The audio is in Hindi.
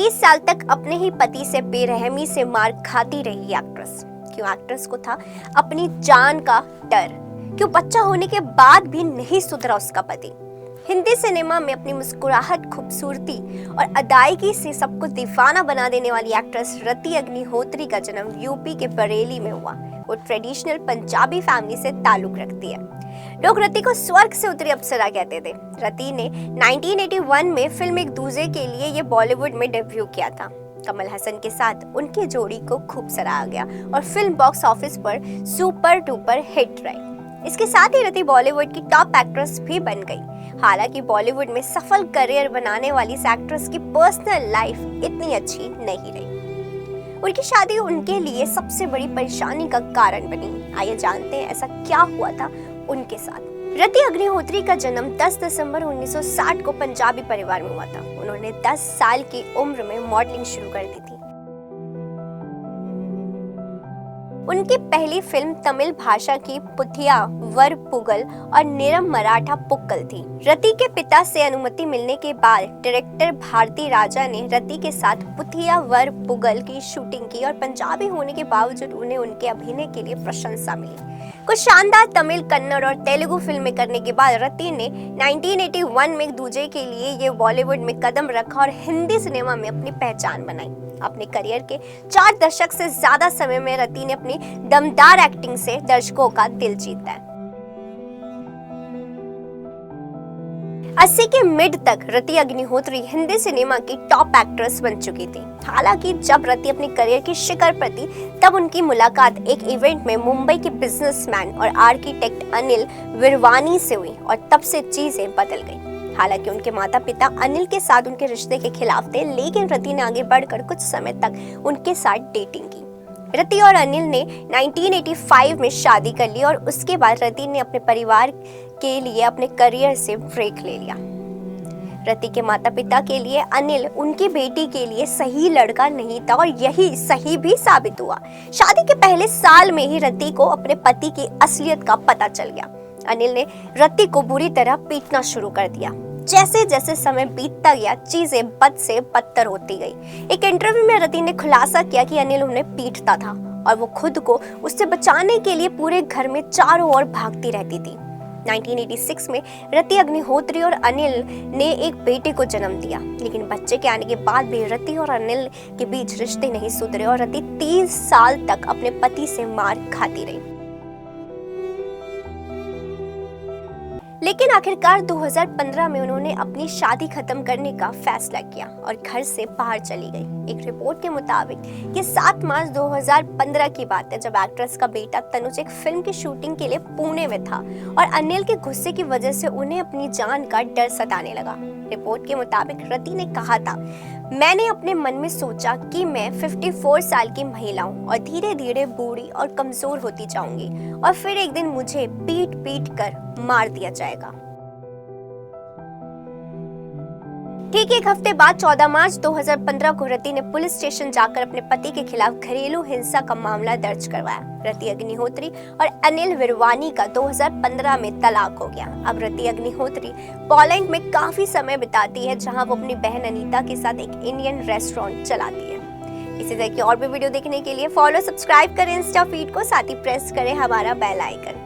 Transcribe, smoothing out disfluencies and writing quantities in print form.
20 साल तक अपने ही पति से बेरहमी से मार खाती रही एक्ट्रेस। क्यों? एक्ट्रेस को था अपनी जान का डर। क्यों? बच्चा होने के बाद भी नहीं सुधरा उसका पति। हिंदी सिनेमा में अपनी मुस्कुराहट, खूबसूरती और अदायगी से सबको दीवाना बना देने वाली एक्ट्रेस रति अग्निहोत्री का जन्म यूपी के बरेली में हुआ। वो ट्रेडिशनल पंजाबी फैमिली से ताल्लुक रखती है। लोग रति को स्वर्ग से उतरी अप्सरा कहते थे। रति ने 1981 में फिल्म एक दूजे के लिए ये बॉलीवुड में डेब्यू किया था। कमल हसन के साथ उनकी जोड़ी को खूब सराहा गया और फिल्म बॉक्स ऑफिस पर सुपर डुपर हिट रही। इसके साथ ही रति बॉलीवुड की टॉप एक्ट्रेस भी बन गई। हालांकि बॉलीवुड में सफल करियर बनाने वाली इस एक्ट्रेस की पर्सनल लाइफ इतनी अच्छी नहीं रही। उनकी शादी उनके लिए सबसे बड़ी परेशानी का कारण बनी। आइए जानते हैं ऐसा क्या हुआ था उनके साथ। रति अग्निहोत्री का जन्म 10 दिसंबर 1960 को पंजाबी परिवार में हुआ था। उन्होंने 10 साल की उम्र में मॉडलिंग शुरू कर दी थी। उनकी पहली फिल्म तमिल भाषा की पुथिया वर पुगल और निरम मराठा पुक्कल थी। रति के पिता से अनुमति मिलने के बाद डायरेक्टर भारती राजा ने रति के साथ पुथिया वर पुगल की शूटिंग की और पंजाबी होने के बावजूद उन्हें उनके अभिनय के लिए प्रशंसा मिली। कुछ शानदार तमिल, कन्नड़ और तेलुगु फिल्में करने के बाद रति ने 1981 में दूजे के लिए ये बॉलीवुड में कदम रखा और हिंदी सिनेमा में अपनी पहचान बनाई। अपने करियर के 4 दशक से ज्यादा समय में रति ने अपनी दमदार एक्टिंग से दर्शकों का दिल जीता है। 80 के मिड तक रति अग्निहोत्री हिंदी सिनेमा की टॉप एक्ट्रेस बन चुकी थी। हालांकि जब रति अपने करियर की शिखर पर थी तब उनकी मुलाकात एक इवेंट में मुंबई के बिजनेसमैन और आर्किटेक्ट अनिल विरवानी से हुई और तब से चीजें बदल गई। हालांकि उनके माता पिता अनिल के साथ उनके रिश्ते के खिलाफ थे, लेकिन रति ने आगे बढ़कर कुछ समय तक उनके साथ डेटिंग की। रति और अनिल ने 1985 में शादी कर ली और उसके बाद रति ने अपने परिवार के लिए अपने करियर से ब्रेक ले लिया। रति के माता पिता के लिए अनिल उनकी बेटी के लिए सही लड़का नहीं था और यही सही भी साबित हुआ। शादी के पहले साल में ही रति को अपने पति की असलियत का पता चल गया। अनिल ने रति को बुरी तरह पीटना शुरू कर दिया। जैसे जैसे समय बीतता गया चीजें बद से बदतर होती गई। एक इंटरव्यू में रति ने खुलासा किया कि अनिल उन्हें पीटता था और वो खुद को उससे बचाने के लिए पूरे घर में चारों ओर भागती रहती थी। 1986 में रति अग्निहोत्री और अनिल ने एक बेटे को जन्म दिया, लेकिन बच्चे के आने के बाद भी रति और अनिल के बीच रिश्ते नहीं सुधरे और रति 30 साल तक अपने पति से मार खाती रही। लेकिन आखिरकार 2015 में उन्होंने अपनी शादी खत्म करने का फैसला किया और घर से बाहर चली गई। एक रिपोर्ट के मुताबिक ये 7 मार्च 2015 की बात है, जब एक्ट्रेस का बेटा तनुज एक फिल्म की शूटिंग के लिए पुणे में था और अनिल के गुस्से की वजह से उन्हें अपनी जान का डर सताने लगा। रिपोर्ट के मुताबिक रति ने कहा था, मैंने अपने मन में सोचा कि मैं 54 साल की महिला हूँ और धीरे धीरे बूढ़ी और कमजोर होती जाऊंगी और फिर एक दिन मुझे पीट पीट कर मार दिया जाएगा। ठीक एक हफ्ते बाद 14 मार्च 2015 को रति ने पुलिस स्टेशन जाकर अपने पति के खिलाफ घरेलू हिंसा का मामला दर्ज करवाया। रति अग्निहोत्री और अनिल विरवानी का 2015 में तलाक हो गया। अब रति अग्निहोत्री पोलैंड में काफी समय बिताती है, जहां वो अपनी बहन अनीता के साथ एक इंडियन रेस्टोरेंट चलाती है। इसी तरह की और भी वीडियो देखने के लिए फॉलो सब्सक्राइब करें इंस्टा फीड को, साथ ही प्रेस करें हमारा बेल आइकन।